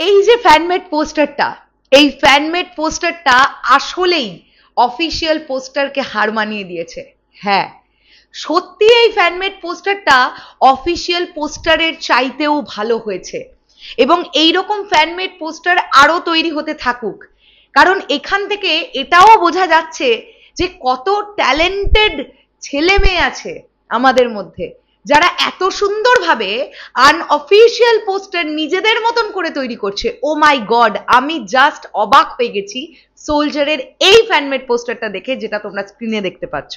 এই যে ফ্যানমেড পোস্টারটা, এই ফ্যানমেড পোস্টারটা আসলেই অফিসিয়াল পোস্টারকে হার মানিয়ে দিয়েছে। হ্যাঁ, সত্যি এই ফ্যানমেড পোস্টারটা অফিসিয়াল পোস্টারের চাইতেও ভালো হয়েছে এবং এইরকম ফ্যানমেড পোস্টার আরো তৈরি হতে থাকুক, কারণ এখান থেকে এটাও বোঝা যাচ্ছে যে কত ট্যালেন্টেড ছেলে মেয়ে আছে আমাদের মধ্যে, যারা এত সুন্দরভাবে আনঅফিসিয়াল পোস্টার নিজেদের মতন করে তৈরি করছে। ও মাই গড, আমি জাস্ট অবাক হয়ে গেছি সোলজারের এই ফ্যানমেড পোস্টারটা দেখে, যেটা তোমরা স্ক্রিনে দেখতে পাচ্ছ।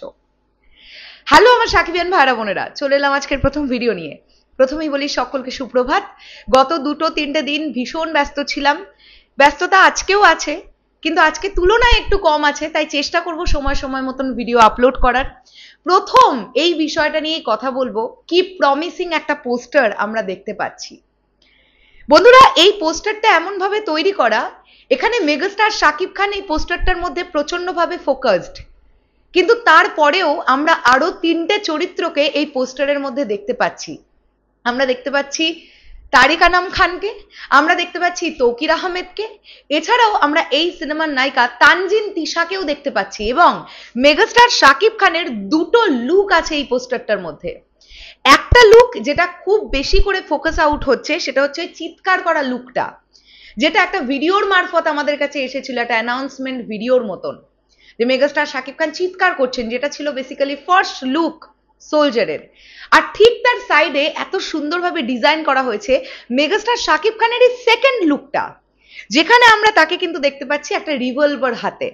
হ্যালো আমার সাকিবিয়ান ভাইরা বোনেরা, চলে এলাম আজকের প্রথম ভিডিও নিয়ে। প্রথমেই বলি সকলকে সুপ্রভাত। গত 2-3 দিন ভীষণ ব্যস্ত ছিলাম, ব্যস্ততা আজকেও আছে, কিন্তু আজকে তুলনায় একটু কম আছে, তাই চেষ্টা করব সময় সময় মতন ভিডিও আপলোড করার। প্রথম এই বিষয়টা নিয়ে কথা বলবো, কি প্রমিসিং একটা পোস্টার আমরা দেখতে পাচ্ছি। বন্ধুরা, এই পোস্টারটা এমন ভাবে তৈরি করা, এখানে মেগাস্টার শাকিব খান এই পোস্টারটার মধ্যে প্রচন্ডভাবে ফোকাসড, কিন্তু তারপরেও আমরা আরো 3টে চরিত্রকে এই পোস্টারের মধ্যে দেখতে পাচ্ছি। আমরা দেখতে পাচ্ছি তারিক আনাম খানকে, আমরা দেখতে পাচ্ছি তৌকির আহমেদকে, এছাড়াও আমরা এই সিনেমার নায়িকা তানজিন তিশাকেও দেখতে পাচ্ছি, এবং মেগাস্টার শাকিব খানের 2টো লুক আছে এই পোস্টারটার মধ্যে। একটা লুক যেটা খুব বেশি করে ফোকাস আউট হচ্ছে, সেটা হচ্ছে চিৎকার করা লুকটা, যেটা একটা ভিডিওর মারফত আমাদের কাছে এসেছিল, একটা অ্যানাউন্সমেন্ট ভিডিওর মতন, যে মেগাস্টার শাকিব খান চিৎকার করছেন, যেটা ছিল বেসিক্যালি ফার্স্ট লুক সোলজারের। আর ঠিক তার সাইডে এত সুন্দরভাবে ডিজাইন করা হয়েছে মেগাস্টার শাকিব খানের এই সেকেন্ড লুকটা, যেখানে আমরা তাকে কিন্তু দেখতে পাচ্ছি একটা রিভলভার হাতে।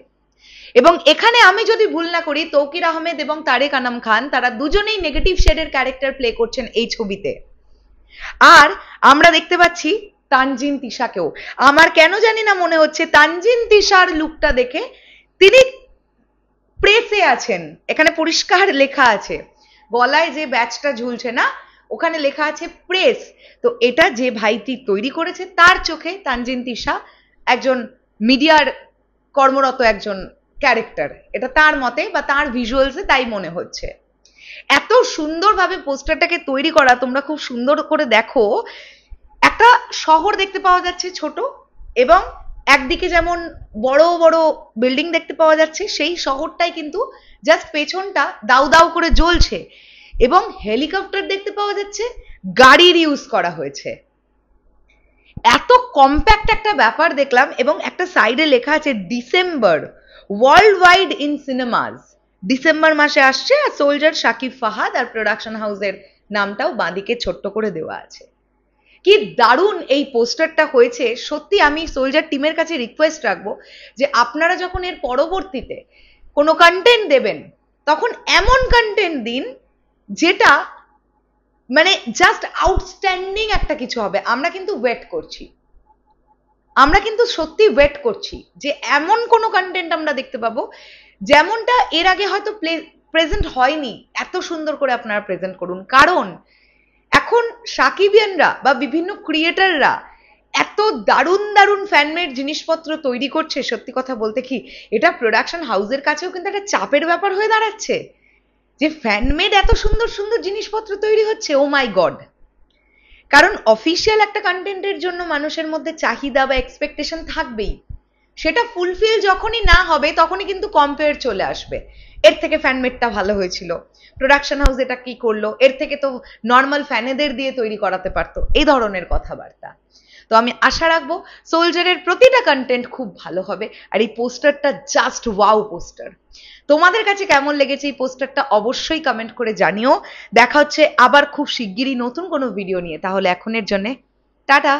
এবং এখানে আমি যদি ভুল না করি, তৌকির আহমেদ এবং তারেক আনাম খান তারা দুজনেই নেগেটিভ শেডের ক্যারেক্টার প্লে করছেন এই ছবিতে। আর আমরা দেখতে পাচ্ছি তানজিন তিশাকেও। আমার কেন জানি না মনে হচ্ছে তানজিন তিশার লুকটা দেখে তিনি প্রেসে আছেন। এখানে পরিষ্কার লেখা আছে, গলায় যে ব্যাচটা ঝুলছে না, ওখানে লেখা আছে প্রেস। তো এটা যে ভাইটি তৈরি করেছে, তার চোখে তানজিন তিশা একজন মিডিয়ার কর্মরত একজন ক্যারেক্টার, এটা তার মতে বা তার ভিজুয়ালসে তাই মনে হচ্ছে। এত সুন্দরভাবে পোস্টারটাকে তৈরি করা, তোমরা খুব সুন্দর করে দেখো। একটা শহর দেখতে পাওয়া যাচ্ছে ছোট, এবং একদিকে যেমন বড় বড় বিল্ডিং দেখতে পাওয়া যাচ্ছে, সেই শহরটাই কিন্তু জাস্ট পেছনটা দাউ দাউ করে জ্বলছে, এবং হেলিকপ্টার দেখতে পাওয়া যাচ্ছে, গাড়ির ইউজ করা হয়েছে। এত কম্প্যাক্ট একটা ব্যাপার দেখলাম, এবং একটা সাইডে লেখা আছে December world wide in cinemas. December মাসে আসছে, আর সোলজার শাকিব ফাহাদ আর প্রোডাকশন হাউসের নামটাও বাঁদিকে ছোট্ট করে দেওয়া আছে। কি দারুণ এই পোস্টারটা হয়েছে। সত্যি আমি সোলজার টিমের কাছে রিকোয়েস্ট রাখবো যে আপনারা যখন এর পরবর্তীতে কোনো কন্টেন্ট দেবেন, তখন এমন কন্টেন্ট দিন যেটা মানে জাস্ট আউটস্ট্যান্ডিং একটা কিছু হবে। আমরা কিন্তু ওয়েট করছি, আমরা কিন্তু সত্যি ওয়েট করছি যে এমন কোনো কন্টেন্ট আমরা দেখতে পাবো যেমনটা এর আগে হয়তো প্রেজেন্ট হয়নি। এত সুন্দর করে আপনারা প্রেজেন্ট করুন, কারণ এখন সাকিবিয়ানরা বা বিভিন্ন ক্রিয়েটাররা এত দারুণ দারুণ ফ্যানমেড জিনিসপত্র তৈরি করছে। সত্যি কথা বলতে কি, এটা প্রোডাকশন হাউসের কাছেও কিন্তু একটা চাপের ব্যাপার হয়ে দাঁড়াচ্ছে, যে ফ্যানমেড এত সুন্দর সুন্দর জিনিসপত্র তৈরি হচ্ছে। ও মাই গড, কারণ অফিসিয়াল একটা কন্টেন্টের জন্য মানুষের মধ্যে চাহিদা বা এক্সপেকটেশন থাকবেই, সেটা ফুলফিল যখনই না হবে তখনই কিন্তু কম্পেয়ার চলে আসবে। এর থেকে ফ্যানমেডটা ভালো হয়েছিল, প্রোডাকশন হাউস এটা কি করলো, এর থেকে তো নর্মাল ফ্যানেদের দিয়ে তৈরি করাতে পারতো, এই ধরনের কথাবার্তা। তো আমি আশা রাখবো সোলজারের প্রতিটা কন্টেন্ট খুব ভালো হবে, আর এই পোস্টারটা জাস্ট ওয়াও পোস্টার। তোমাদের কাছে কেমন লেগেছে এই পোস্টারটা অবশ্যই কমেন্ট করে জানিও। দেখা হচ্ছে আবার খুব শিগগিরই নতুন কোনো ভিডিও নিয়ে। তাহলে এখনের জন্য টাটা।